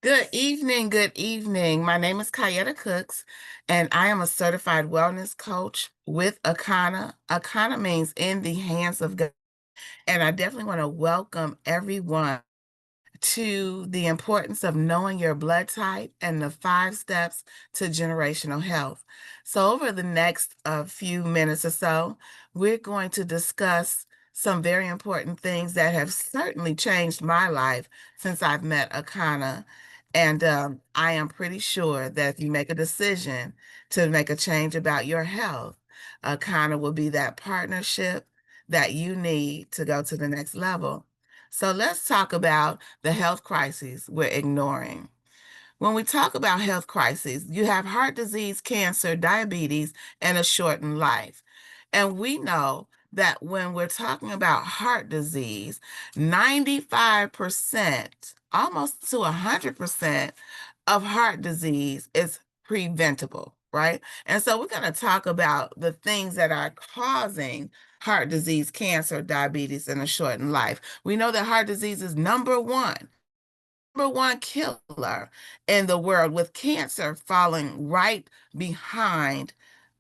Good evening. Good evening. My name is Kayaetta Cooks, and I am a certified wellness coach with Akana. Akana means in the hands of God. And I definitely want to welcome everyone to the importance of knowing your blood type and the 5 steps to generational health. So, over the next few minutes or so, we're going to discuss some very important things that have certainly changed my life since I've met Akana. And I am pretty sure that if you make a decision to make a change about your health, Akana will be that partnership that you need to go to the next level. So let's talk about the health crises we're ignoring. When we talk about health crises, you have heart disease, cancer, diabetes, and a shortened life. And we know that when we're talking about heart disease, 95%, almost to 100% of heart disease is preventable, right? And so we're going to talk about the things that are causing heart disease, cancer, diabetes, and a shortened life. We know that heart disease is number one killer in the world, with cancer falling right behind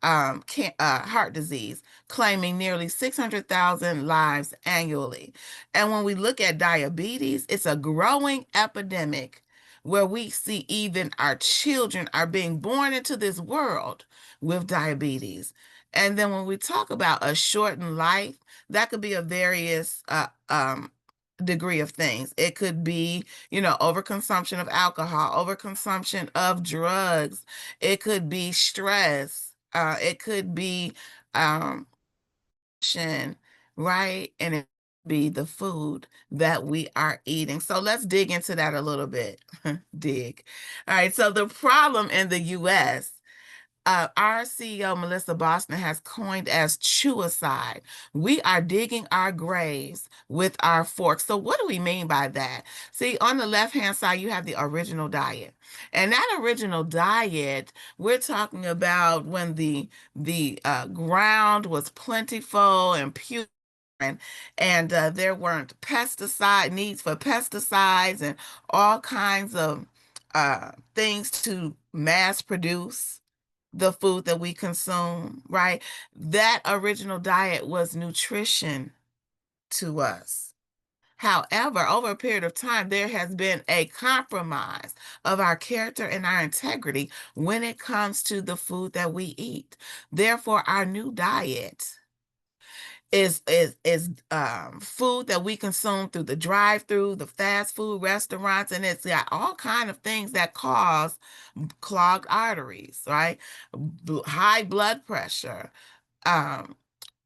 heart disease, claiming nearly 600,000 lives annually. And when we look at diabetes, it's a growing epidemic where we see even our children are being born into this world with diabetes. And then when we talk about a shortened life, that could be a various degree of things. It could be, overconsumption of alcohol, overconsumption of drugs. It could be stress. It could be um, right? And it could be the food that we are eating. So let's dig into that a little bit. Dig. All right. So the problem in the U.S., our CEO, Melissa Boston, has coined as chewicide. We are digging our graves with our forks. So what do we mean by that? See, on the left-hand side, you have the original diet. And that original diet, we're talking about when the ground was plentiful and pure, and there weren't pesticide needs for pesticides and all kinds of things to mass produce the food that we consume, right? That original diet was nutrition to us. However, over a period of time, there has been a compromise of our character and our integrity when it comes to the food that we eat. Therefore, our new diet is food that we consume through the drive-through, the fast food restaurants, and it's got all kind of things that cause clogged arteries, right? High blood pressure, um,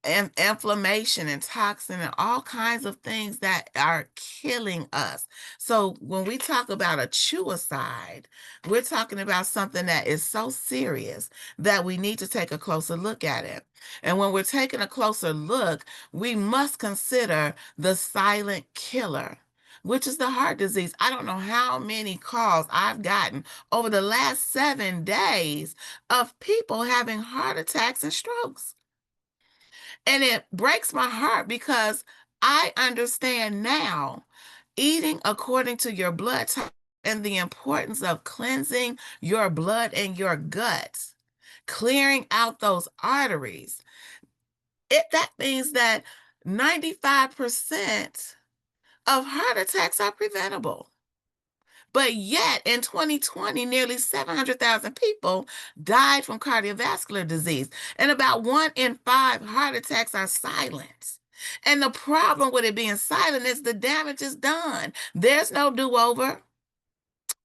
and inflammation and toxin and all kinds of things that are killing us. So when we talk about a chewicide, we're talking about something that is so serious that we need to take a closer look at it. And when we're taking a closer look, we must consider the silent killer, which is the heart disease. I don't know how many calls I've gotten over the last 7 days of people having heart attacks and strokes. And it breaks my heart because I understand now eating according to your blood type and the importance of cleansing your blood and your guts, clearing out those arteries. That means that 95% of heart attacks are preventable. But yet in 2020, nearly 700,000 people died from cardiovascular disease, and about 1 in 5 heart attacks are silent. And the problem with it being silent is the damage is done. There's no do-over.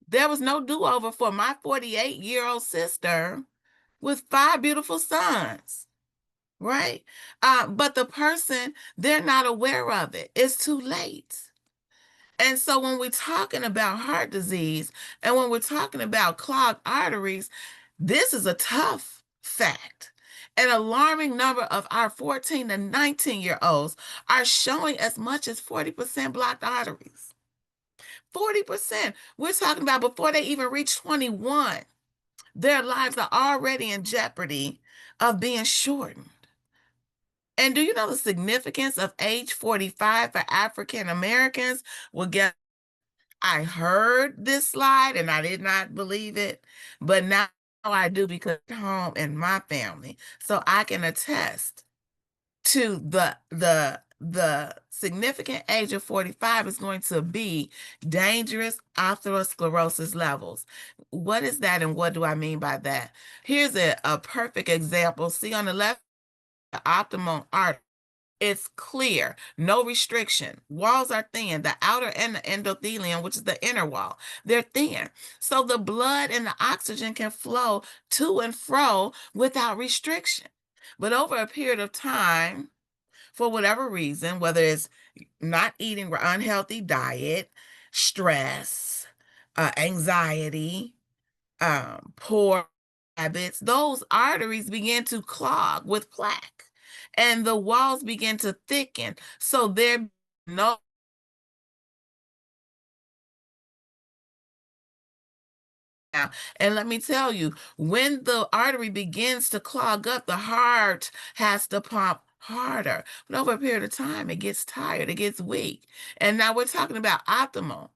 There was no do-over for my 48-year-old sister with 5 beautiful sons, right? But the person, they're not aware of it. It's too late. And so when we're talking about heart disease and when we're talking about clogged arteries, this is a tough fact. An alarming number of our 14 to 19-year-olds are showing as much as 40% blocked arteries. 40%. We're talking about before they even reach 21, their lives are already in jeopardy of being shortened. And do you know the significance of age 45 for African Americans? Well, guess I heard this slide and I did not believe it, but now I do because it's home in my family. So I can attest to the significant age of 45 is going to be dangerous atherosclerosis levels. What is that and what do I mean by that? Here's a perfect example. See on the left, the optimal artery. It's clear, no restriction. Walls are thin. The outer and the endothelium, which is the inner wall, they're thin. So the blood and the oxygen can flow to and fro without restriction. But over a period of time, for whatever reason, whether it's not eating or unhealthy diet, stress, anxiety, poor habits, those arteries begin to clog with plaque and the walls begin to thicken. So there no now. And let me tell you, when the artery begins to clog up, the heart has to pump harder. But over a period of time, it gets tired, it gets weak. And now we're talking about optimal,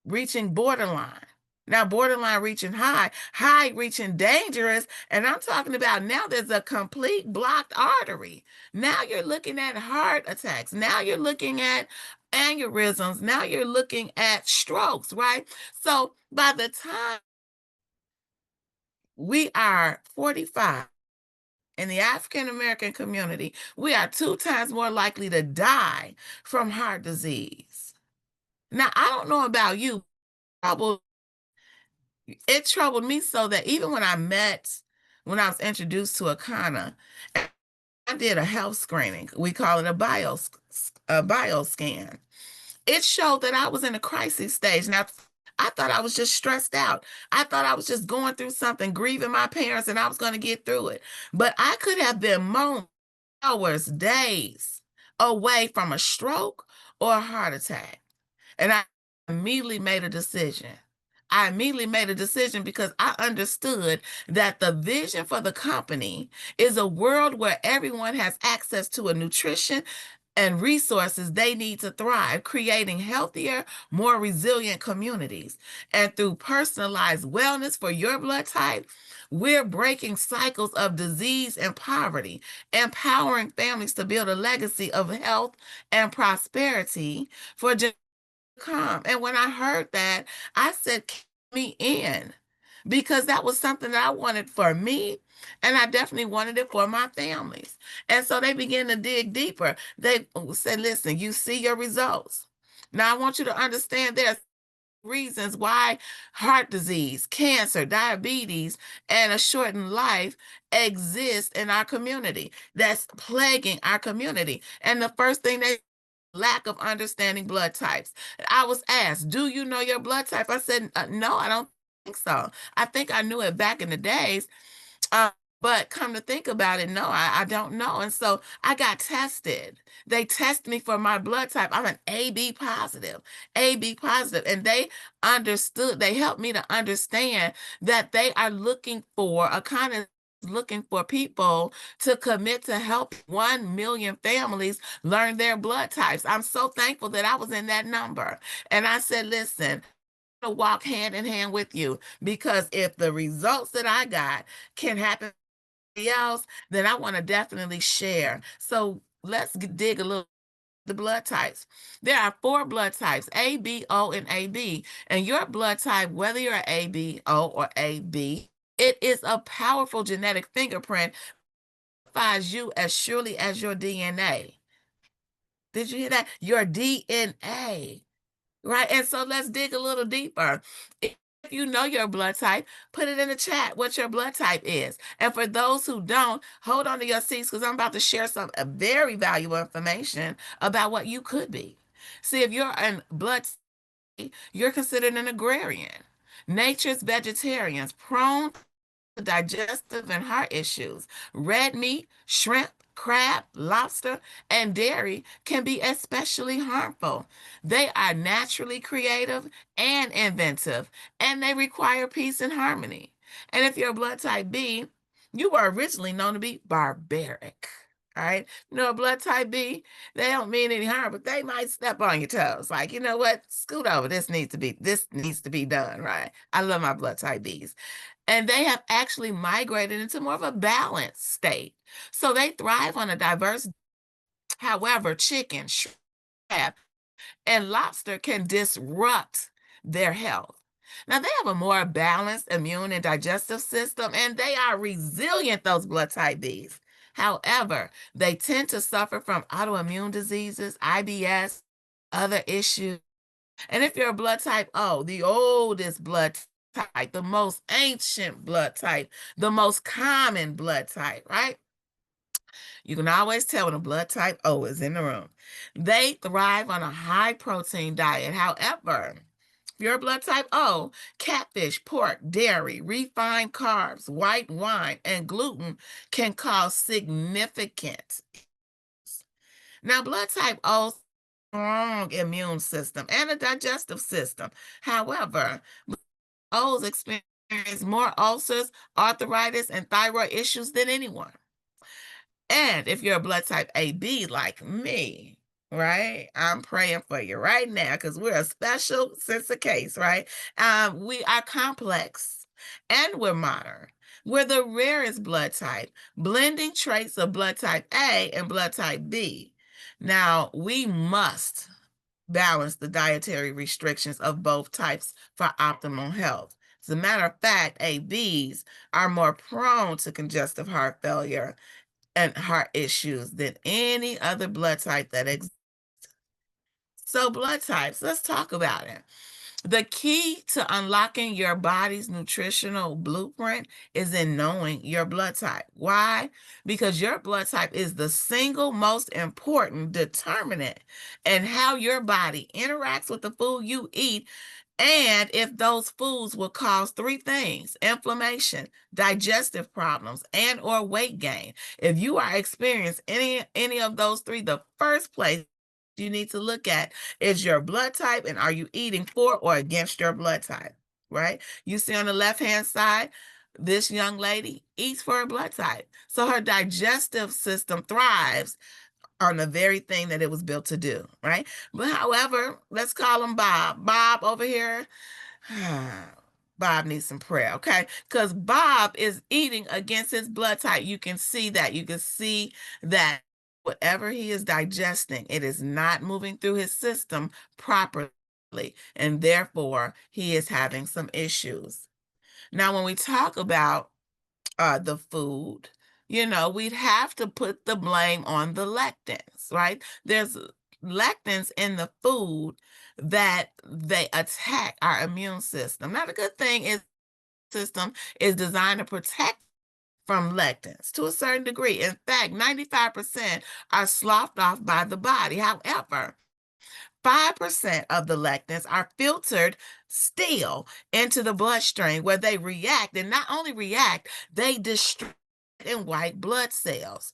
reaching borderline. Now, borderline reaching high, high reaching dangerous. And I'm talking about now there's a complete blocked artery. Now you're looking at heart attacks. Now you're looking at aneurysms. Now you're looking at strokes, right? So by the time we are 45 in the African American community, we are 2 times more likely to die from heart disease. Now, I don't know about you, trouble it troubled me so that even when I was introduced to Akana, I did a health screening. We call it a bioscan. It showed that I was in a crisis stage. Now, I thought I was just stressed out. I thought I was just going through something, grieving my parents, and I was going to get through it. But I could have been months, hours, days away from a stroke or a heart attack. And I immediately made a decision. I immediately made a decision because I understood that the vision for the company is a world where everyone has access to a nutrition and resources they need to thrive, creating healthier, more resilient communities. And through personalized wellness for your blood type, we're breaking cycles of disease and poverty, empowering families to build a legacy of health and prosperity for come. And when I heard that, I said, "Count me in," because that was something that I wanted for me. And I definitely wanted it for my families. And so they began to dig deeper. They said, listen, you see your results. Now I want you to understand there's reasons why heart disease, cancer, diabetes, and a shortened life exist in our community that's plaguing our community. And the first thing they lack of understanding blood types. I was asked, "Do you know your blood type?" I said, "No, I don't think so. I think I knew it back in the days, uh, but come to think about it, no, I don't know." And so I got tested. They tested me for my blood type. I'm an AB positive, and they understood. They helped me to understand that they are looking for a kind of looking for people to commit to help 1 million families learn their blood types. I'm so thankful that I was in that number. And I said, listen, to walk hand in hand with you because if the results that I got can happen to somebody else, then I want to definitely share. So let's dig a little the blood types. There are 4 blood types, A, B, O, and AB. And your blood type, whether you're A, B, O, or AB, it is a powerful genetic fingerprint that identifies you as surely as your DNA. Did you hear that? Your DNA. Right. And so let's dig a little deeper. If you know your blood type, put it in the chat what your blood type is. And for those who don't, hold on to your seats because I'm about to share some very valuable information about what you could be. See, if you're in blood type, you're considered an agrarian. Nature's vegetarians, prone digestive and heart issues. Red meat, shrimp, crab, lobster, and dairy can be especially harmful. They are naturally creative and inventive, and they require peace and harmony. And if you're blood type B, you were originally known to be barbaric. All right. You know, a blood type B, they don't mean any harm, but they might step on your toes. Like, you know what? Scoot over. This needs to be done, right? I love my blood type Bs. And they have actually migrated into more of a balanced state. So they thrive on a diverse, however, chicken, crab, and lobster can disrupt their health. Now, they have a more balanced immune and digestive system, and they are resilient, those blood type Bs. However, they tend to suffer from autoimmune diseases, IBS, other issues. And if you're a blood type O, the oldest blood type, the most ancient blood type, the most common blood type, right? You can always tell when a blood type O is in the room. They thrive on a high protein diet. However, if you're a blood type O, catfish, pork, dairy, refined carbs, white wine, and gluten can cause significant. Now, blood type O strong immune system and a digestive system. However, O's experience more ulcers, arthritis, and thyroid issues than anyone. And if you're a blood type AB like me, right? I'm praying for you right now because we're a special sense of case, right? We are complex and we're modern. We're the rarest blood type, blending traits of blood type A and blood type B. Now, we must balance the dietary restrictions of both types for optimal health. As a matter of fact, ABs are more prone to congestive heart failure and heart issues than any other blood type that exists. So, blood types, let's talk about it. The key to unlocking your body's nutritional blueprint is in knowing your blood type. Why? Because your blood type is the single most important determinant in how your body interacts with the food you eat and if those foods will cause three things: inflammation, digestive problems, and or weight gain. If you are experiencing any of those three, the first place you need to look at is your blood type and are you eating for or against your blood type, right? You see on the left-hand side, this young lady eats for her blood type. So her digestive system thrives on the very thing that it was built to do, right? But however, let's call him Bob. Bob over here, Bob needs some prayer, okay? Because Bob is eating against his blood type. You can see that. You can see that whatever he is digesting, it is not moving through his system properly, and therefore he is having some issues. Now, when we talk about the food, we'd have to put the blame on the lectins, right? There's lectins in the food that they attack our immune system. Now, the good thing is system is designed to protect from lectins to a certain degree. In fact, 95% are sloughed off by the body. However, 5% of the lectins are filtered still into the bloodstream where they react, and not only react, they destroy in white blood cells.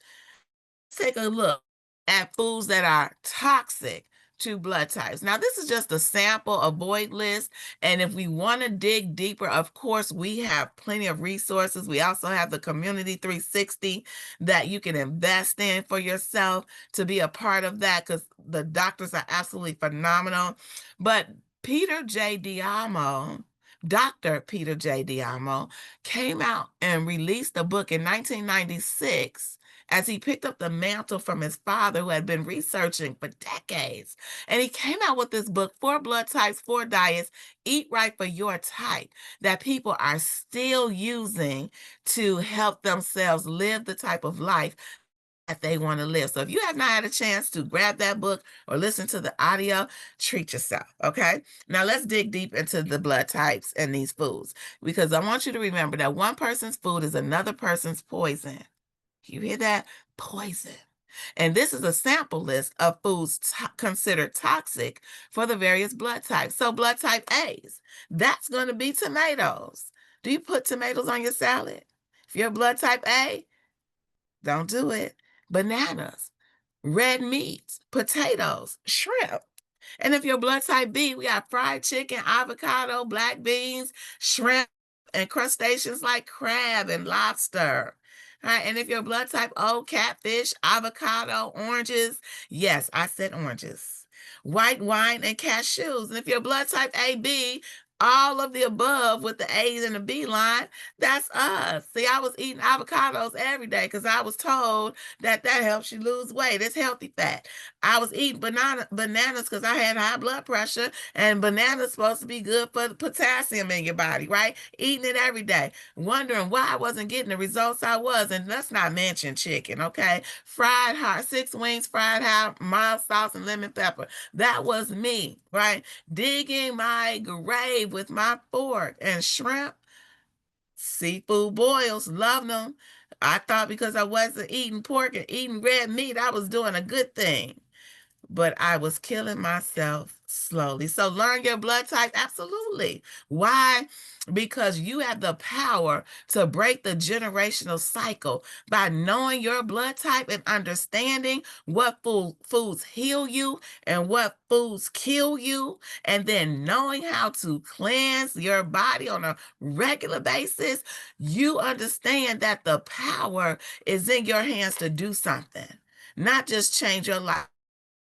Take a look at foods that are toxic to blood types. Now, this is just a sample avoid list. And if we want to dig deeper, of course, we have plenty of resources. We also have the Community 360 that you can invest in for yourself to be a part of that because the doctors are absolutely phenomenal. But Peter J. Diamo, Dr. Peter J. Diamo, came out and released a book in 1996 as he picked up the mantle from his father who had been researching for decades. And he came out with this book, Four Blood Types, Four Diets, Eat Right for Your Type, that people are still using to help themselves live the type of life that they want to live. So if you have not had a chance to grab that book or listen to the audio, treat yourself, okay? Now let's dig deep into the blood types and these foods because I want you to remember that one person's food is another person's poison. You hear that? Poison. And this is a sample list of foods considered toxic for the various blood types. So blood type A's, that's going to be tomatoes. Do you put tomatoes on your salad? If you're blood type A, don't do it. Bananas, red meats, potatoes, shrimp. And if you're blood type B, we got fried chicken, avocado, black beans, shrimp, and crustaceans like crab and lobster. Right? And if your blood type O, catfish, avocado, oranges, yes, I said oranges, white wine, and cashews. And if your blood type AB, all of the above with the A's and the B line, that's us. See, I was eating avocados every day because I was told that that helps you lose weight. It's healthy fat. I was eating bananas because I had high blood pressure, and bananas supposed to be good for the potassium in your body, right? Eating it every day, wondering why I wasn't getting the results I was. And let's not mention chicken, okay? Fried hot, 6 wings, fried hot, mild sauce, and lemon pepper. That was me, right? Digging my grave with my fork. And shrimp, seafood boils, love them. I thought because I wasn't eating pork and eating red meat, I was doing a good thing, but I was killing myself slowly. So learn your blood type. Absolutely. Why? Because you have the power to break the generational cycle by knowing your blood type and understanding what foods heal you and what foods kill you, and then knowing how to cleanse your body on a regular basis. You understand that the power is in your hands to do something, not just change your life,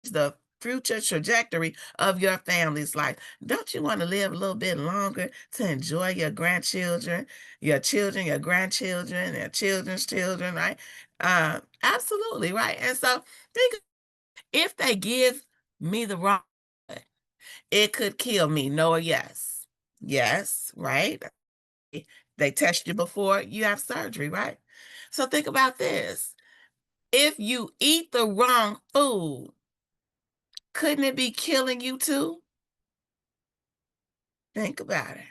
the future trajectory of your family's life. Don't you want to live a little bit longer to enjoy your grandchildren, your children, your grandchildren, their children's children, right? Absolutely, right? And so think, if they give me the wrong, it could kill me. No or yes? Yes, right? They test you before you have surgery, right? So think about this. If you eat the wrong food, couldn't it be killing you too? Think about it.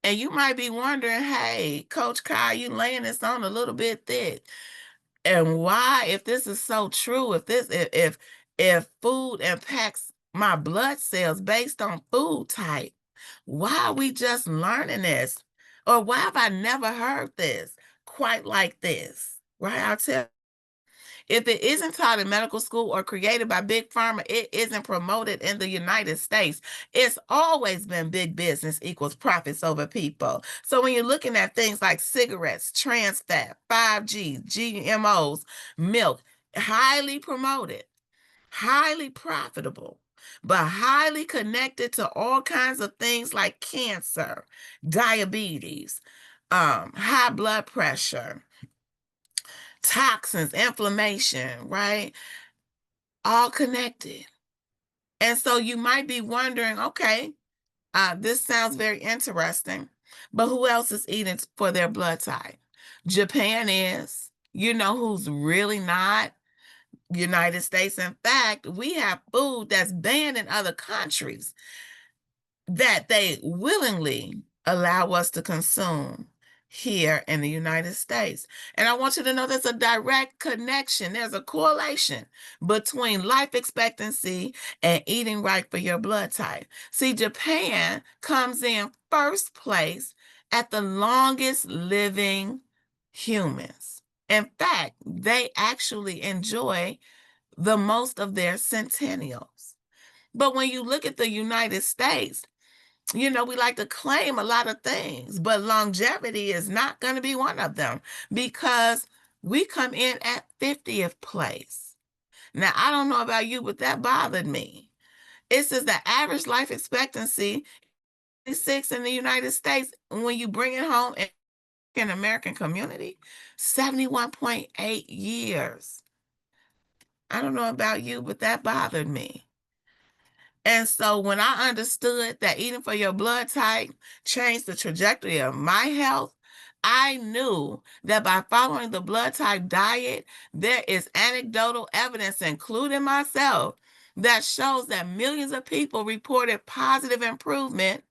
And you might be wondering, hey, Coach Kyle, you laying this on a little bit thick. And why, if this is so true, if food impacts my blood cells based on food type, why are we just learning this? Or why have I never heard this quite like this? Right? I'll tell. If it isn't taught in medical school or created by Big Pharma, it isn't promoted in the United States. It's always been big business equals profits over people. So when you're looking at things like cigarettes, trans fat, 5G, GMOs, milk, highly promoted, highly profitable, but highly connected to all kinds of things like cancer, diabetes, high blood pressure, toxins, inflammation, right? All connected. And so you might be wondering, okay, this sounds very interesting, but who else is eating for their blood type? Japan is. You know who's really not? United States. In fact, we have food that's banned in other countries that they willingly allow us to consume here in the United States. And I want you to know there's a direct connection, there's a correlation between life expectancy and eating right for your blood type. See, Japan comes in first place at the longest living humans. In fact, they actually enjoy the most of their centennials. But when you look at the United States, you know, we like to claim a lot of things, but longevity is not going to be one of them because we come in at 50th place. Now, I don't know about you, but that bothered me. It says the average life expectancy is 6 in the United States. When you bring it home in American community, 71.8 years. I don't know about you, but that bothered me. And so when I understood that eating for your blood type changed the trajectory of my health, I knew that by following the blood type diet, there is anecdotal evidence, including myself, that shows that millions of people reported positive improvement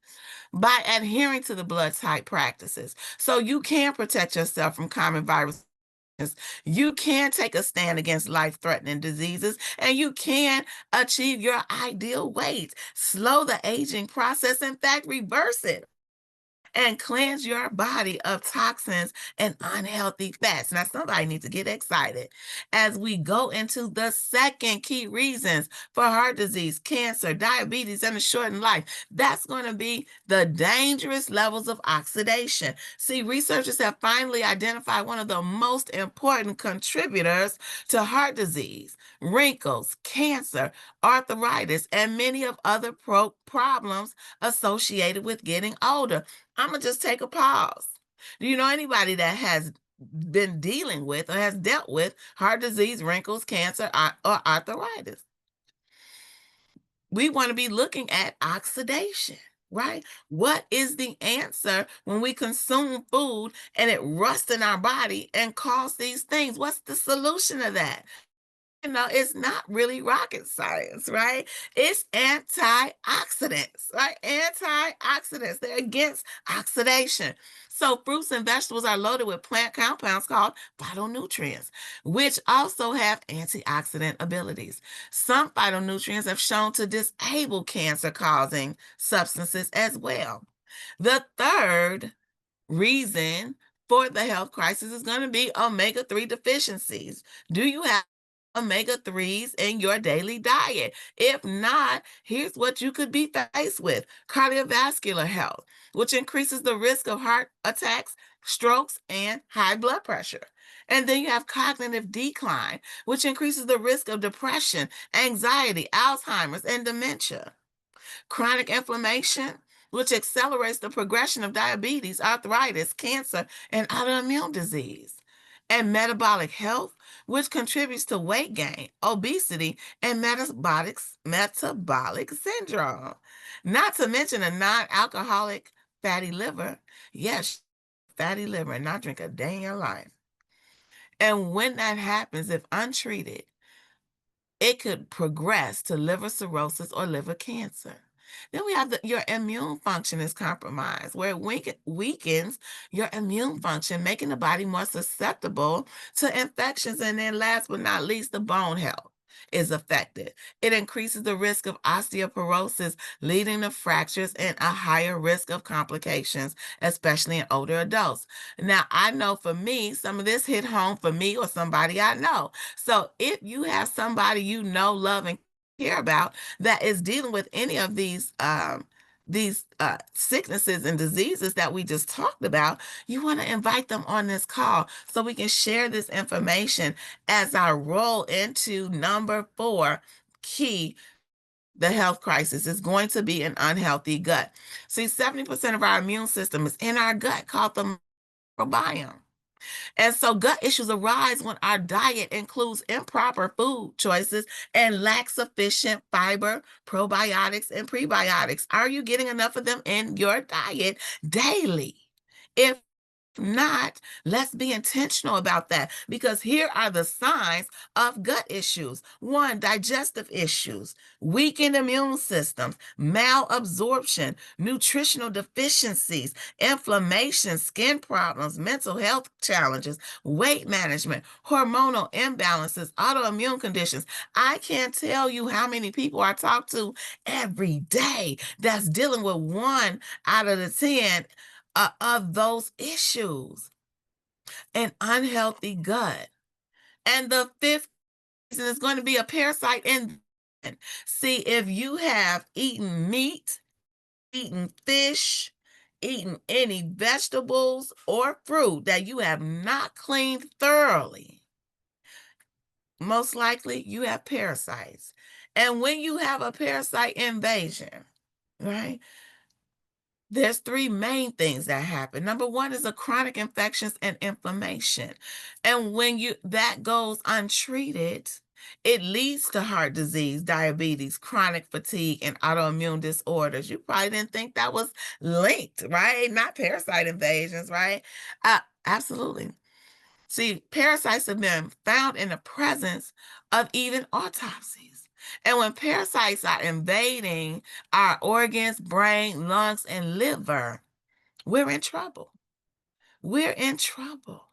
by adhering to the blood type practices. So you can protect yourself from common viruses. You can take a stand against life-threatening diseases, and you can achieve your ideal weight, slow the aging process, in fact, reverse it. and cleanse your body of toxins and unhealthy fats. Now, somebody needs to get excited as we go into the second key reasons for heart disease, cancer, diabetes, and a shortened life. That's going to be the dangerous levels of oxidation. See, researchers have finally identified one of the most important contributors to heart disease, wrinkles, cancer, arthritis, and many of other problems associated with getting older. I'm going to just take a pause. Do you know anybody that has been dealing with or has dealt with heart disease, wrinkles, cancer, or arthritis? We want to be looking at oxidation, right? What is the answer when we consume food and it rusts in our body and cause these things? What's the solution to that? It's not really rocket science, right? It's antioxidants, right? Antioxidants, they're against oxidation. So fruits and vegetables are loaded with plant compounds called phytonutrients, which also have antioxidant abilities. Some phytonutrients have shown to disable cancer-causing substances as well. The third reason for the health crisis is going to be omega-3 deficiencies. Do you have omega-3s in your daily diet? If not, here's what you could be faced with: cardiovascular health, which increases the risk of heart attacks, strokes, and high blood pressure. And then you have cognitive decline, which increases the risk of depression, anxiety, Alzheimer's, and dementia. Chronic inflammation, which accelerates the progression of diabetes, arthritis, cancer, and autoimmune disease. And metabolic health, which contributes to weight gain, obesity, and metabolic syndrome. Not to mention a non-alcoholic fatty liver. Yes, fatty liver and not drink a day in your life. And when that happens, if untreated, it could progress to liver cirrhosis or liver cancer. Then we have your immune function is compromised, where it weakens your immune function, making the body more susceptible to infections. And then last but not least, the bone health is affected. It increases the risk of osteoporosis, leading to fractures and a higher risk of complications, especially in older adults. Now, I know for me, some of this hit home for me or somebody I know. So if you have somebody you know, love, and care about that is dealing with any of these sicknesses and diseases that we just talked about, you want to invite them on this call so we can share this information as I roll into number 4 key. The health crisis is going to be an unhealthy gut. See, 70% of our immune system is in our gut, called the microbiome. And so gut issues arise when our diet includes improper food choices and lacks sufficient fiber, probiotics, and prebiotics. Are you getting enough of them in your diet daily? If not, let's be intentional about that, because here are the signs of gut issues. 1, digestive issues, weakened immune systems, malabsorption, nutritional deficiencies, inflammation, skin problems, mental health challenges, weight management, hormonal imbalances, autoimmune conditions. I can't tell you how many people I talk to every day that's dealing with 1 out of the 10 of those issues. An unhealthy gut. And the 5th reason is going to be a parasite in. See, if you have eaten meat, eaten fish, eaten any vegetables or fruit that you have not cleaned thoroughly, most likely you have parasites. And when you have a parasite invasion, right, there's 3 main things that happen. Number 1 is a chronic infections and inflammation. And when that goes untreated, it leads to heart disease, diabetes, chronic fatigue, and autoimmune disorders. You probably didn't think that was linked, right? Not parasite invasions, right? Absolutely. See, parasites have been found in the presence of even autopsies. And when parasites are invading our organs, brain, lungs, and liver, we're in trouble. We're in trouble.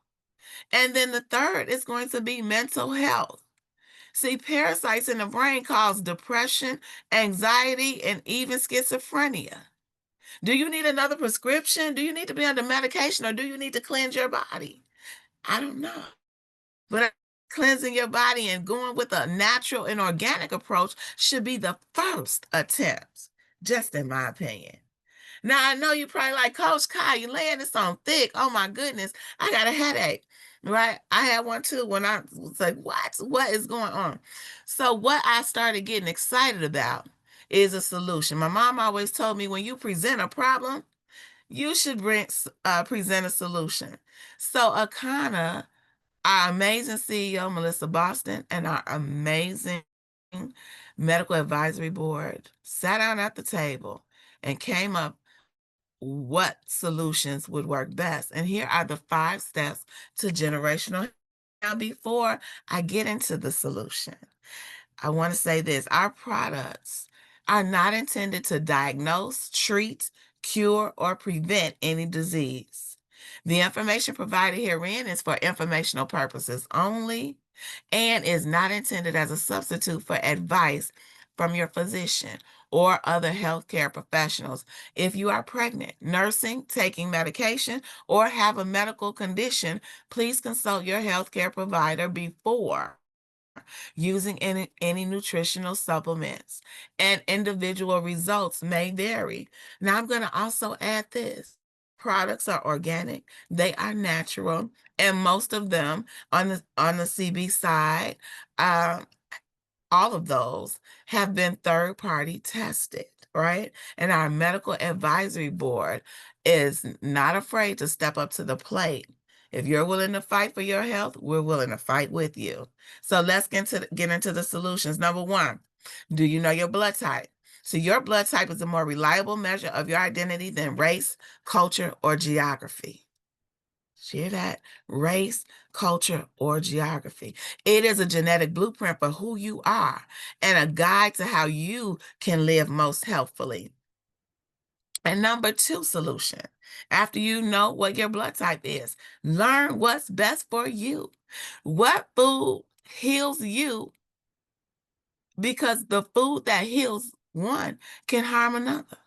And then the third is going to be mental health. See, parasites in the brain cause depression, anxiety, and even schizophrenia. Do you need another prescription? Do you need to be under medication, or do you need to cleanse your body? I don't know. But cleansing your body and going with a natural and organic approach should be the first attempt, just in my opinion. Now, I know you probably like, Coach Kai, you laying this on thick. Oh my goodness, I got a headache, right? I had one too when I was like, what is going on? So what I started getting excited about is a solution. My mom always told me when you present a problem, you should present a solution. So Akana, our amazing CEO, Melissa Boston, and our amazing medical advisory board sat down at the table and came up what solutions would work best. And here are the 5 steps to generational. Now, before I get into the solution, I want to say this. Our products are not intended to diagnose, treat, cure, or prevent any disease. The information provided herein is for informational purposes only and is not intended as a substitute for advice from your physician or other healthcare professionals. If you are pregnant, nursing, taking medication, or have a medical condition, please consult your healthcare provider before using any nutritional supplements, and individual results may vary. Now, I'm going to also add this. Products are organic, they are natural, and most of them on the CB side, uh, all of those have been third-party tested, right? And our medical advisory board is not afraid to step up to the plate. If you're willing to fight for your health, we're willing to fight with you. So let's get into the solutions. Number 1, do you know your blood type? So your blood type is a more reliable measure of your identity than race, culture, or geography. Hear that? Race, culture, or geography. It is a genetic blueprint for who you are and a guide to how you can live most healthfully. And number 2 solution, after you know what your blood type is, learn what's best for you. What food heals you, because the food that heals one can harm another.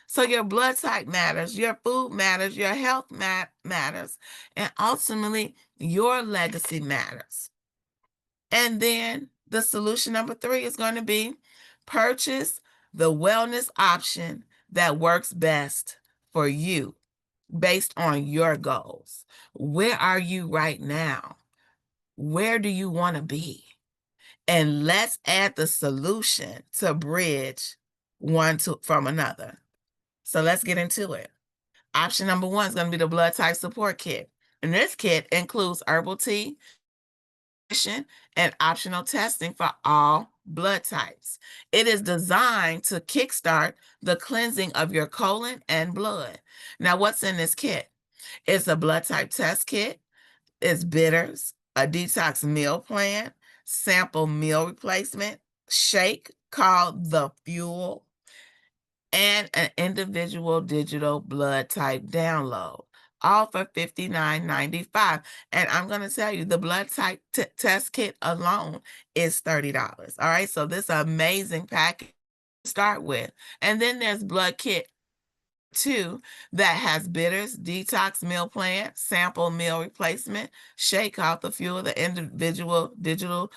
So your blood type matters, your food matters, your health matters, and ultimately your legacy matters. And then the solution number 3 is going to be purchase the wellness option that works best for you based on your goals. Where are you right now? Where do you want to be? And let's add the solution to bridge from another. So let's get into it. Option number 1 is going to be the blood type support kit. And this kit includes herbal tea, and optional testing for all blood types. It is designed to kickstart the cleansing of your colon and blood. Now, what's in this kit? It's a blood type test kit, it's bitters, a detox meal plan, sample meal replacement, shake called the Fuel, and an individual digital blood type download, all for $59.95. And I'm going to tell you, the blood type test kit alone is $30. All right, so this amazing package to start with. And then there's blood kit 2 that has bitters, detox meal plan, sample meal replacement, shake out the fuel, the individual digital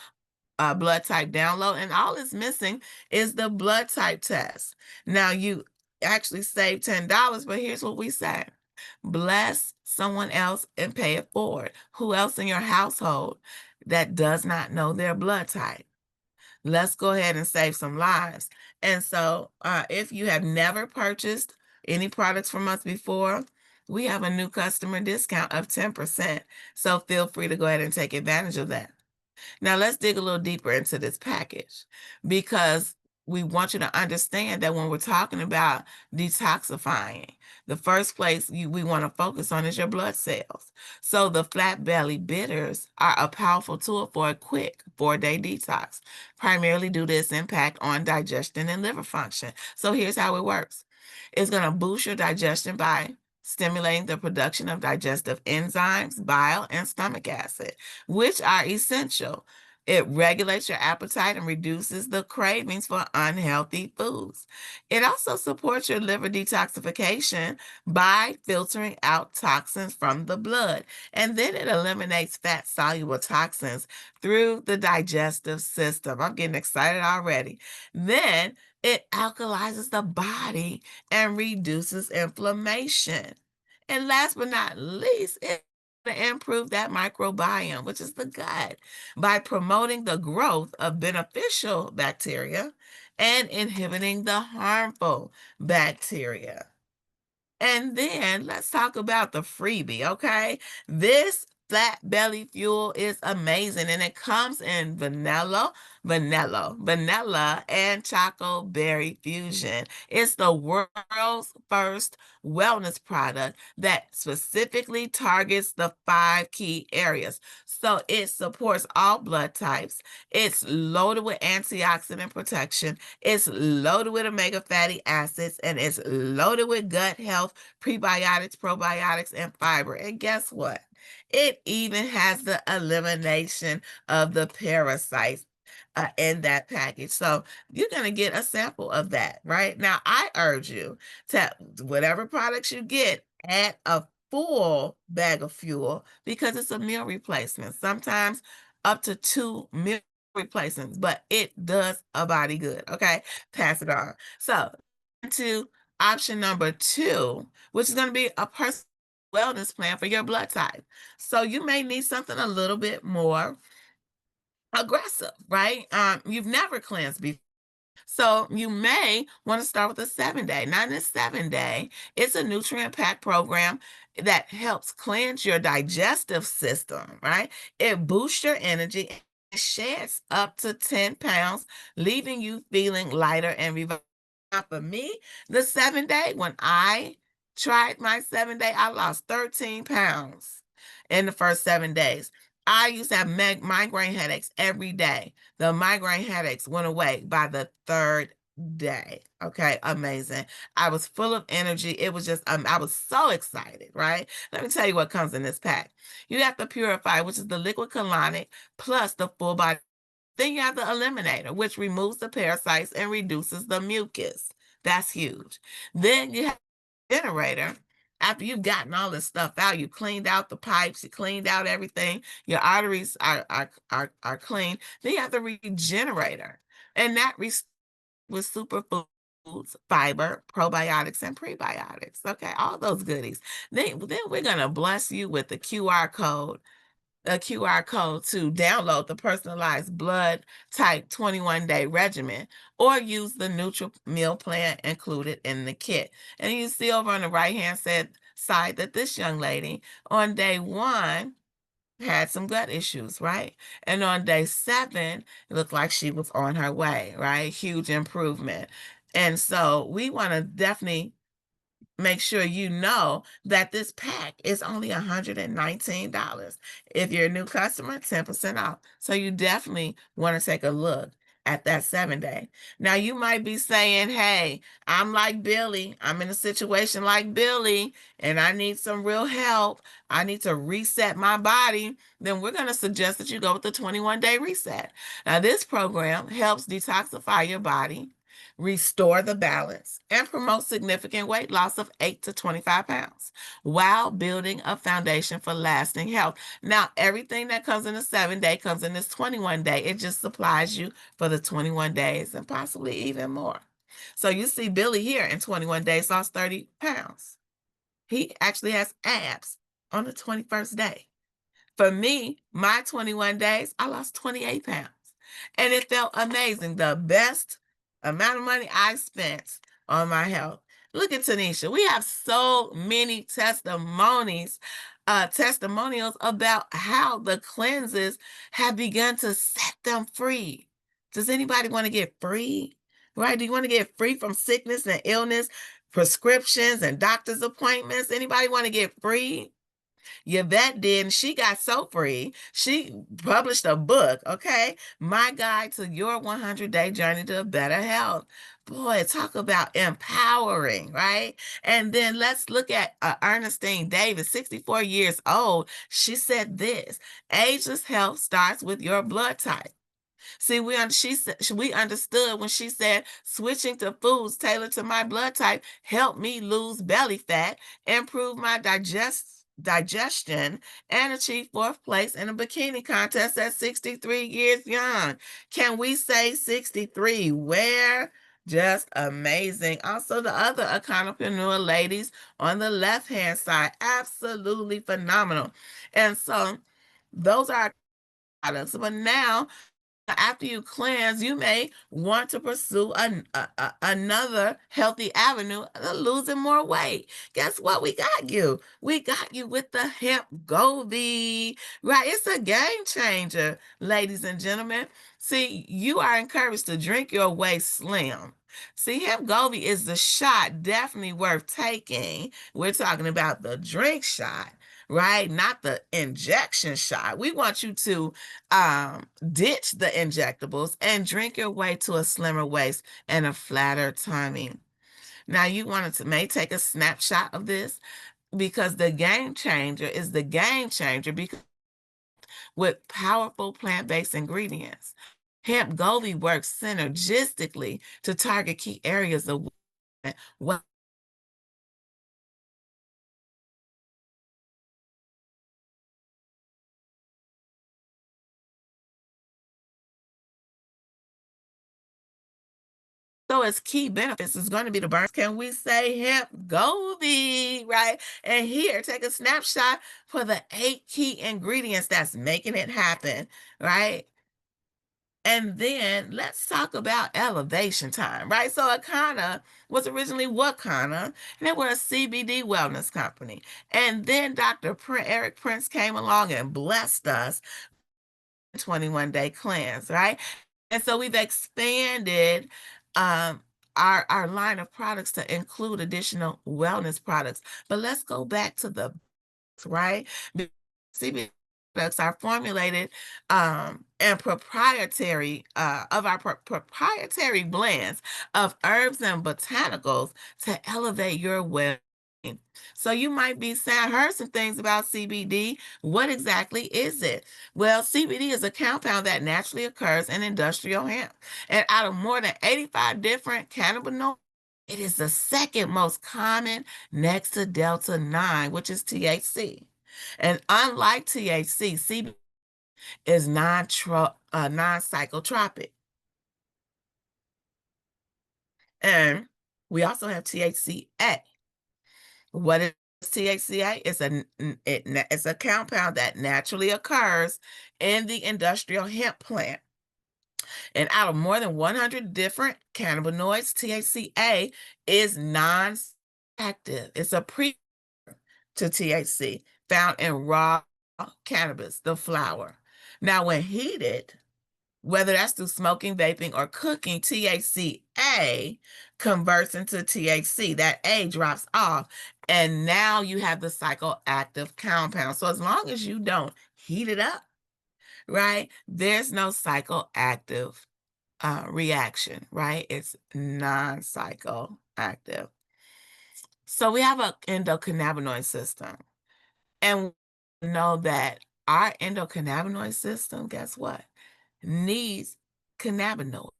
blood type download, and all it's missing is the blood type test. Now, you actually save $10, but here's what we say. Bless someone else and pay it forward. Who else in your household that does not know their blood type? Let's go ahead and save some lives. And so if you have never purchased any products from us before, we have a new customer discount of 10%. So feel free to go ahead and take advantage of that. Now, let's dig a little deeper into this package, because we want you to understand that when we're talking about detoxifying, the first place we want to focus on is your blood cells. So the flat belly bitters are a powerful tool for a quick 4-day detox, primarily due to its impact on digestion and liver function. So here's how it works. It's going to boost your digestion by stimulating the production of digestive enzymes, bile, and stomach acid, which are essential It regulates your appetite and reduces the cravings for unhealthy foods. It also supports your liver detoxification by filtering out toxins from the blood. And then it eliminates fat soluble toxins through the digestive system. I'm getting excited already. Then it alkalizes the body and reduces inflammation. And last but not least, it improve that microbiome, which is the gut, by promoting the growth of beneficial bacteria and inhibiting the harmful bacteria. And then let's talk about the freebie, okay? This flat belly fuel is amazing and it comes in vanilla, and choco berry fusion. It's the world's first wellness product that specifically targets the 5 key areas. So it supports all blood types. It's loaded with antioxidant protection. It's loaded with omega fatty acids and it's loaded with gut health, prebiotics, probiotics, and fiber. And guess what? It even has the elimination of the parasites in that package. So you're going to get a sample of that, right? Now, I urge you to, whatever products you get, add a full bag of fuel because it's a meal replacement. Sometimes up to 2 meal replacements, but it does a body good. Okay, pass it on. So, to option number 2, which is going to be a personal wellness plan for your blood type. So, you may need something a little bit more aggressive, right? You've never cleansed before. So you may want to start with a 7-day. Now, in this 7-day, it's a nutrient pack program that helps cleanse your digestive system, right? It boosts your energy and sheds up to 10 pounds, leaving you feeling lighter and revived. For me, the 7-day, when I tried my 7-day, I lost 13 pounds in the first 7 days. I used to have migraine headaches every day. The migraine headaches went away by the 3rd day. Okay, amazing. I was full of energy. It was just, I was so excited, right? Let me tell you what comes in this pack. You have the Purify, which is the liquid colonic, plus the full body. Then you have the Eliminator, which removes the parasites and reduces the mucus. That's huge. Then you have the Generator. After you've gotten all this stuff out, you cleaned out the pipes, you cleaned out everything, your arteries are clean. Then you have the Regenerator, and that with superfoods, fiber, probiotics, and prebiotics. Okay, all those goodies. Then we're gonna bless you with the QR code to download the personalized blood type 21-day regimen or use the neutral meal plan included in the kit. And you see over on the right-hand side that this young lady on day 1 had some gut issues, right? And on day 7, it looked like she was on her way, right? Huge improvement. And so we want to definitely make sure you know that this pack is only $119. If you're a new customer, 10% off. So you definitely want to take a look at that 7-day. Now you might be saying, hey, I'm like Billy. I'm in a situation like Billy and I need some real help. I need to reset my body. Then we're going to suggest that you go with the 21-day reset. Now this program helps detoxify your body, restore the balance, and promote significant weight loss of 8 to 25 pounds while building a foundation for lasting health. Now, everything that comes in the 7-day comes in this 21-day. It just supplies you for the 21 days and possibly even more. So you see Billy here in 21 days lost 30 pounds. He actually has abs on the 21st day. For me, my 21 days, I lost 28 pounds. And it felt amazing. The best amount of money I spent on my health. Look at Tanisha. We have so many testimonials about how the cleanses have begun to set them free. Does anybody want to get free? Right? Do you want to get free from sickness and illness, prescriptions and doctor's appointments? Anybody want to get free? Yvette did, and she got so free. She published a book, okay? My Guide to Your 100-Day Journey to Better Health. Boy, talk about empowering, right? And then let's look at Ernestine Davis, 64 years old. She said this: ageless health starts with your blood type. See, we understood when she said switching to foods tailored to my blood type helped me lose belly fat, improve my digestion, and achieve fourth place in a bikini contest at 63 years young. Can we say 63? Where? Just amazing. Also, the other entrepreneur ladies on the left hand side, absolutely phenomenal. And so those are our products. But now, after you cleanse, you may want to pursue another healthy avenue of losing more weight. Guess what? We got you. We got you with the hemp Goldie, right? It's a game changer, ladies and gentlemen. See, you are encouraged to drink your way slim. See, hemp Goldie is the shot definitely worth taking. We're talking about the drink shot, right? Not the injection shot. We want you to ditch the injectables and drink your way to a slimmer waist and a flatter tummy. Now, you wanted to may take a snapshot of this because the game changer is the game changer because with powerful plant-based ingredients. Hemp Goldie works synergistically to target key areas of what. So its key benefits is going to be the burns. Can we say hemp Goldie, right? And here, take a snapshot for the 8 key ingredients that's making it happen, right? And then let's talk about elevation time, right? So Akana was originally Wakana, and they were a CBD wellness company. And then Dr. Eric Prince came along and blessed us 21-day cleanse, right? And so we've expanded um, our line of products to include additional wellness products. But let's go back to the right? CBD products are formulated and proprietary of our proprietary blends of herbs and botanicals to elevate your well. So you might be saying, I heard some things about CBD. What exactly is it? Well, CBD is a compound that naturally occurs in industrial hemp. And out of more than 85 different cannabinoids, it is the second most common next to Delta 9, which is THC. And unlike THC, CBD is non-psychotropic. And we also have THCA. What is THCA? It's a compound that naturally occurs in the industrial hemp plant. And out of more than 100 different cannabinoids, THCA is non-active. It's a pre to THC found in raw cannabis, the flower. Now, when heated, whether that's through smoking, vaping, or cooking, THCA converts into THC. That A drops off, and now you have the psychoactive compound. So as long as you don't heat it up, right, there's no psychoactive reaction, right? It's non-psychoactive. So we have an endocannabinoid system, and we know that our endocannabinoid system, guess what? Needs cannabinoids.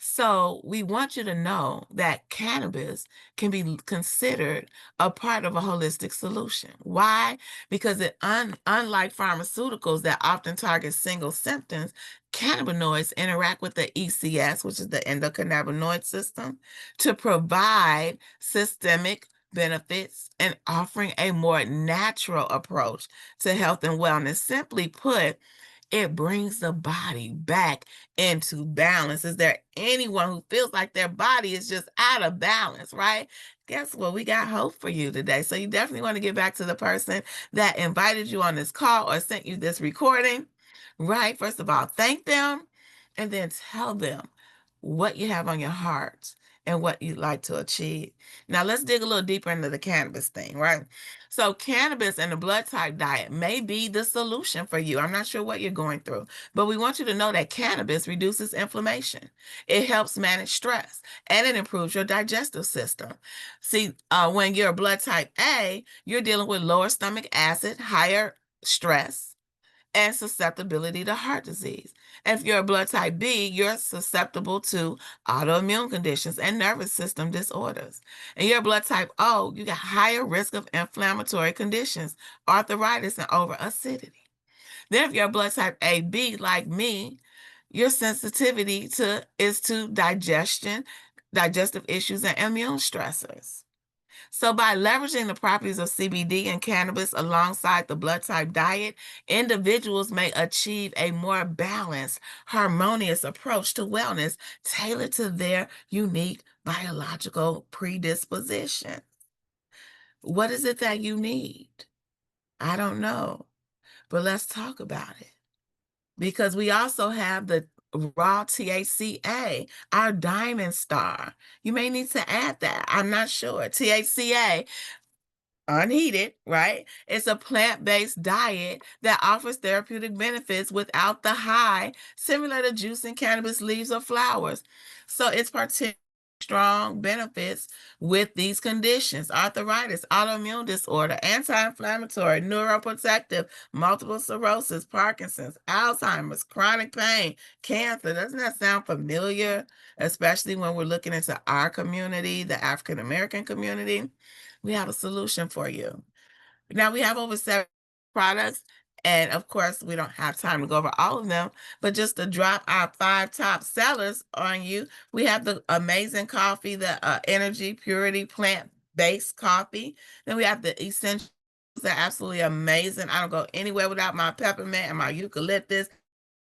So we want you to know that cannabis can be considered a part of a holistic solution. Why? Because unlike pharmaceuticals that often target single symptoms, cannabinoids interact with the ECS, which is the endocannabinoid system, to provide systemic benefits and offering a more natural approach to health and wellness. Simply put, it brings the body back into balance. Is there anyone who feels like their body is just out of balance, right? Guess what? We got hope for you today. So you definitely want to get back to the person that invited you on this call or sent you this recording, right? First of all, thank them and then tell them what you have on your heart and what you'd like to achieve. Now, let's dig a little deeper into the cannabis thing, right? So, cannabis and the blood type diet may be the solution for you. I'm not sure what you're going through, but we want you to know that cannabis reduces inflammation, it helps manage stress, and it improves your digestive system. See, when you're blood type A, you're dealing with lower stomach acid, higher stress, and susceptibility to heart disease. And if you're a blood type B, you're susceptible to autoimmune conditions and nervous system disorders. And you're blood type O, you got higher risk of inflammatory conditions, arthritis, and over acidity. Then if you're blood type AB like me, your sensitivity to is to digestion, digestive issues, and immune stressors. So, by leveraging the properties of CBD and cannabis alongside the blood type diet, individuals may achieve a more balanced, harmonious approach to wellness tailored to their unique biological predisposition. What is it that you need? I don't know, but let's talk about it. Because we also have the raw THCA, our diamond star. You may need to add that. I'm not sure. THCA, unheated, right? It's a plant-based diet that offers therapeutic benefits without the high, similar to juicing cannabis leaves or flowers. So it's particularly strong benefits with these conditions: arthritis, autoimmune disorder, anti-inflammatory, neuroprotective, multiple sclerosis, Parkinson's, Alzheimer's, chronic pain, cancer. Doesn't that sound familiar? Especially when we're looking into our community, the African American community. We have a solution for you. Now we have over 7 products, and of course, we don't have time to go over all of them, but just to drop our 5 top sellers on you, we have the amazing coffee, the Energy Purity plant-based coffee. Then we have the essentials. They're absolutely amazing. I don't go anywhere without my peppermint and my eucalyptus.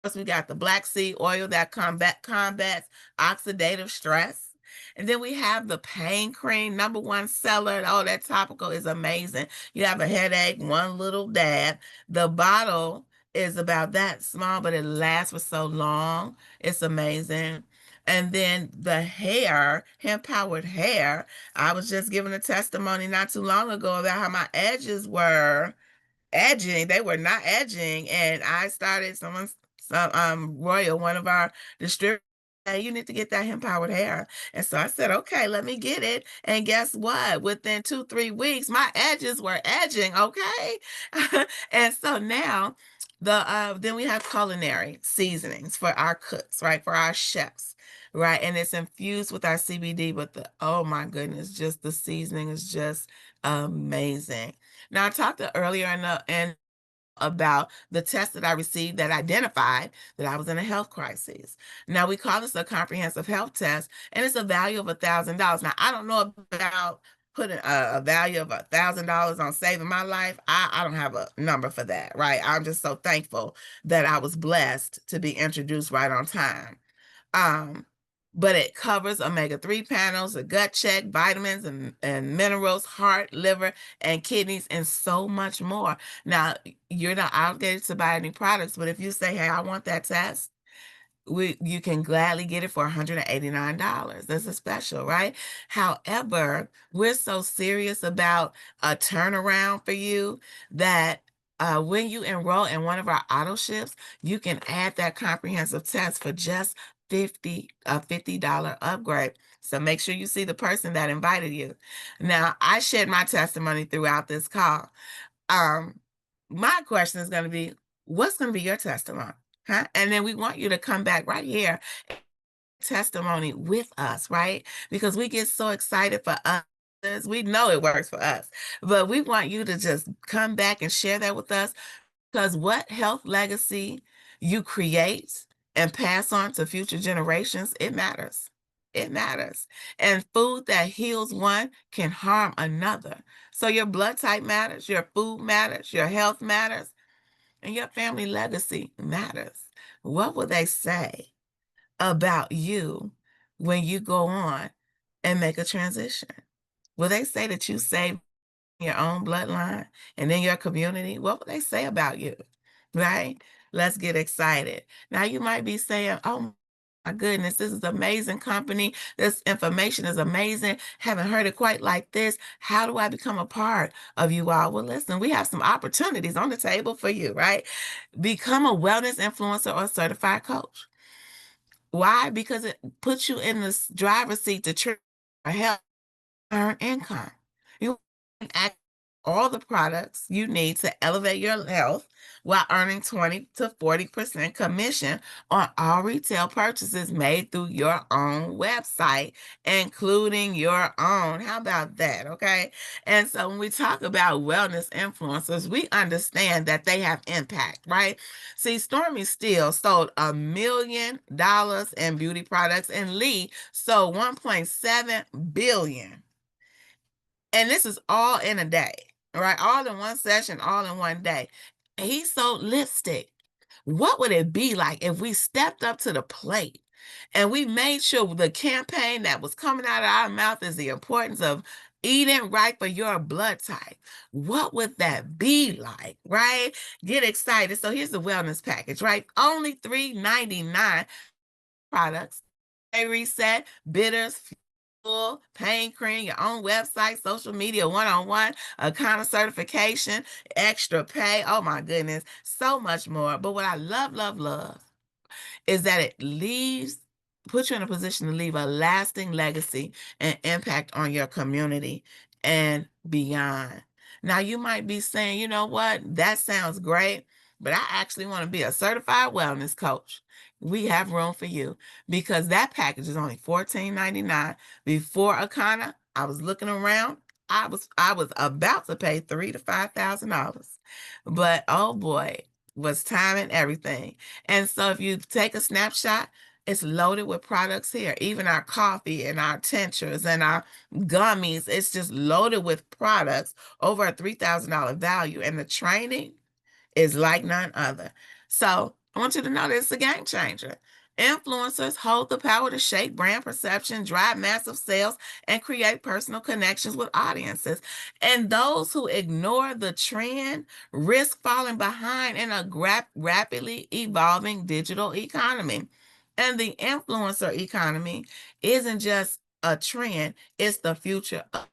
Plus, we got the black seed oil that combats oxidative stress. And then we have the pain cream, #1 seller. Oh, that topical is amazing. You have a headache, one little dab. The bottle is about that small, but it lasts for so long. It's amazing. And then the hair, hemp-powered hair. I was just giving a testimony not too long ago about how my edges were edging. They were not edging. And I started Royal, one of our distributors, "Hey, you need to get that hemp powered hair." And so I said, okay, let me get it. And guess what? Within 2, 3 weeks, my edges were edging. Okay. And so now then we have culinary seasonings for our cooks, right? For our chefs. Right. And it's infused with our CBD, but oh my goodness, just the seasoning is just amazing. Now, I talked earlier in about the test that I received that identified that I was in a health crisis. Now, we call this a comprehensive health test, and it's a value of $1,000. Now, I don't know about putting a value of $1,000 on saving my life. I don't have a number for that, right? I'm just so thankful that I was blessed to be introduced right on time. Um, but it covers omega-3 panels, a gut check, vitamins and minerals, heart, liver, and kidneys, and so much more. Now, you're not obligated to buy any products, but if you say, hey, I want that test, you can gladly get it for $189. That's a special, right? However, we're so serious about a turnaround for you that when you enroll in one of our auto ships, you can add that comprehensive test for just a $50 upgrade. So make sure you see the person that invited you. Now, I shared my testimony throughout this call. Um, my question is going to be, what's going to be your testimony? Huh? And then we want you to come back right here, testimony with us, right? Because we get so excited for others. We know it works for us, but we want you to just come back and share that with us, because what health legacy you create and pass on to future generations, it matters. It matters. And food that heals one can harm another. So your blood type matters, your food matters, your health matters, and your family legacy matters. What will they say about you when you go on and make a transition? Will they say that you saved your own bloodline and in your community? What will they say about you? Right? Let's get excited. Now you might be saying, oh, My goodness, this is amazing company. This information is amazing. Haven't heard it quite like this. How do I become a part of you all? Well, listen, we have some opportunities on the table for you, right? Become a wellness influencer or certified coach. Why? Because it puts you in the driver's seat to help earn income. You can act all the products you need to elevate your health while earning 20 to 40% commission on all retail purchases made through your own website, including your own. How about that? Okay. And so when we talk about wellness influencers, we understand that they have impact, right? See, Stormy Steele sold $1 million in beauty products, and Lee sold 1.7 billion. And this is all in a day, right? All in one session, all in one day. He sold lipstick. What would it be like if we stepped up to the plate and we made sure the campaign that was coming out of our mouth is the importance of eating right for your blood type? What would that be like, right? Get excited. So here's the wellness package, right? Only $3.99 products. A reset, bitters, fuel, pain cream, your own website, social media, one-on-one, a kind of certification, extra pay. Oh my goodness, so much more. But what I love, love, love is that it puts you in a position to leave a lasting legacy and impact on your community and beyond. Now, you might be saying, you know what, that sounds great, but I actually want to be a certified wellness coach. We have room for you because that package is only $14.99. Before Akana, I was looking around. I was about to pay $3,000 to $5,000, but oh boy, was time and everything. And so if you take a snapshot, it's loaded with products here. Even our coffee and our tinctures and our gummies, it's just loaded with products over a $3,000 value. And the training is like none other. So I want you to know that it's a game changer. Influencers hold the power to shape brand perception, drive massive sales, and create personal connections with audiences. And those who ignore the trend risk falling behind in a rapidly evolving digital economy. And the influencer economy isn't just a trend, it's the future of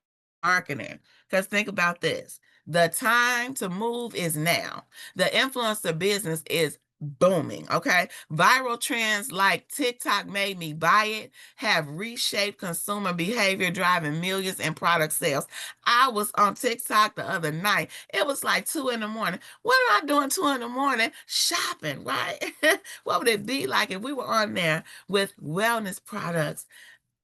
marketing. Because think about this, the time to move is now. The influencer business is booming, okay? Viral trends like TikTok made me buy it have reshaped consumer behavior, driving millions in product sales. I was on TikTok the other night. It was like 2 in the morning. What am I doing 2 in the morning? Shopping, right? What would it be like if we were on there with wellness products,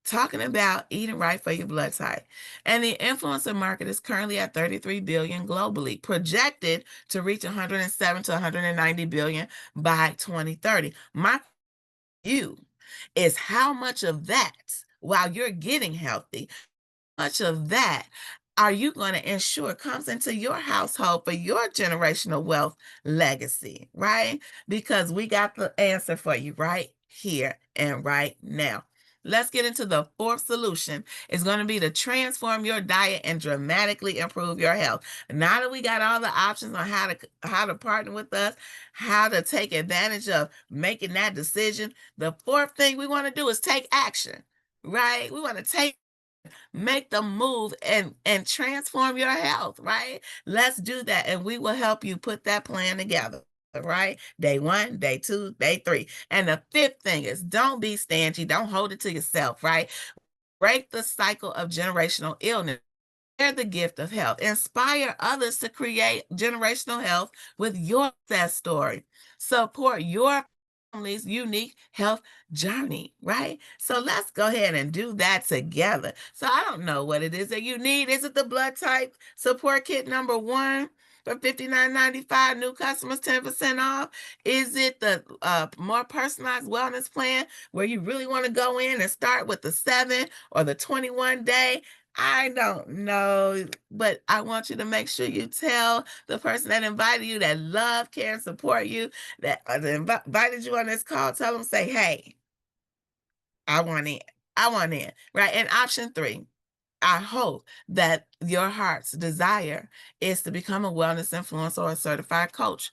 talking about eating right for your blood type? And the influencer market is currently at 33 billion globally, projected to reach 107 to 190 billion by 2030. My you is how much of that, while you're getting healthy, much of that are you going to ensure comes into your household for your generational wealth legacy, right? Because we got the answer for you right here and right now. Let's get into the fourth solution. It's going to be to transform your diet and dramatically improve your health. Now that we got all the options on how to partner with us, how to take advantage of making that decision, the fourth thing we want to do is take action, right? We want to make the move and transform your health, right? Let's do that, and we will help you put that plan together, right? Day one, day two, day three. And the fifth thing is, don't be stingy, don't hold it to yourself, right? Break the cycle of generational illness. Share the gift of health. Inspire others to create generational health with your success story. Support your family's unique health journey, right? So let's go ahead and do that together. So I don't know what it is that you need. Is it the blood type support kit number one for $59.95? New customers 10% off? Is it the more personalized wellness plan where you really want to go in and start with the 7 or the 21 day? I don't know, but I want you to make sure you tell the person that invited you, that love, care, and support you, that invited you on this call. Tell them, say, hey, I want in. I want in, right? And option three, I hope that your heart's desire is to become a wellness influencer or a certified coach,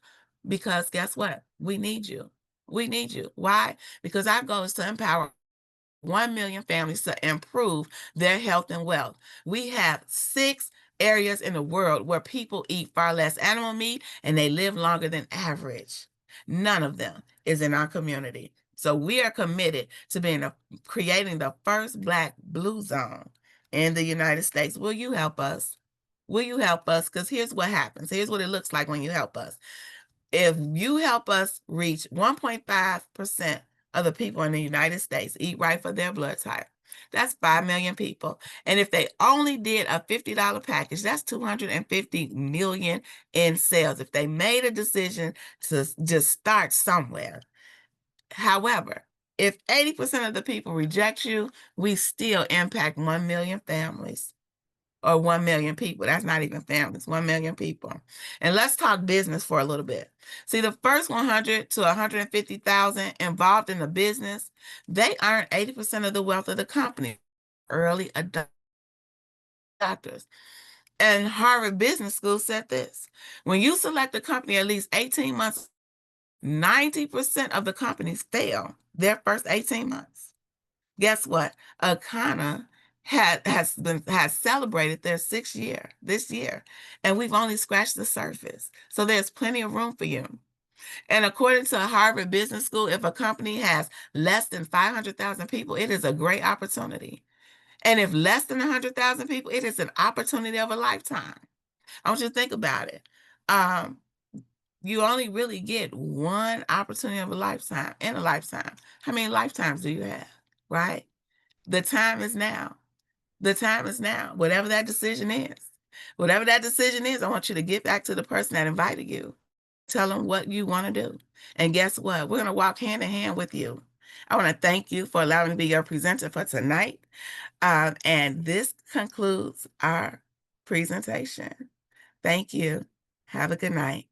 because guess what? We need you. We need you. Why? Because our goal is to empower 1 million families to improve their health and wealth. We have 6 areas in the world where people eat far less animal meat and they live longer than average. None of them is in our community. So we are committed to creating the first Black blue zone in the United States. Will you help us? Will you help us? Because here's what happens. Here's what it looks like when you help us. If you help us reach 1.5% of the people in the United States eat right for their blood type, that's 5 million people. And if they only did a $50 package, that's 250 million in sales. If they made a decision to just start somewhere. However, if 80% of the people reject you, we still impact 1 million families. Or 1 million people. That's not even families, 1 million people. And let's talk business for a little bit. See, the first 100 to 150,000 involved in the business, they earn 80% of the wealth of the company. Early adopters. And Harvard Business School said this: when you select a company at least 18 months, 90% of the companies fail their first 18 months. Guess what? Akana has celebrated their 6th year this year, and we've only scratched the surface. So there's plenty of room for you. And according to Harvard Business School, if a company has less than 500,000 people, it is a great opportunity. And if less than 100,000 people, it is an opportunity of a lifetime. I want you to think about it. Um, you only really get one opportunity of a lifetime in a lifetime. How many lifetimes do you have, right? The time is now. The time is now. Whatever that decision is. Whatever that decision is, I want you to get back to the person that invited you. Tell them what you want to do. And guess what? We're going to walk hand in hand with you. I want to thank you for allowing me to be your presenter for tonight. And this concludes our presentation. Thank you. Have a good night.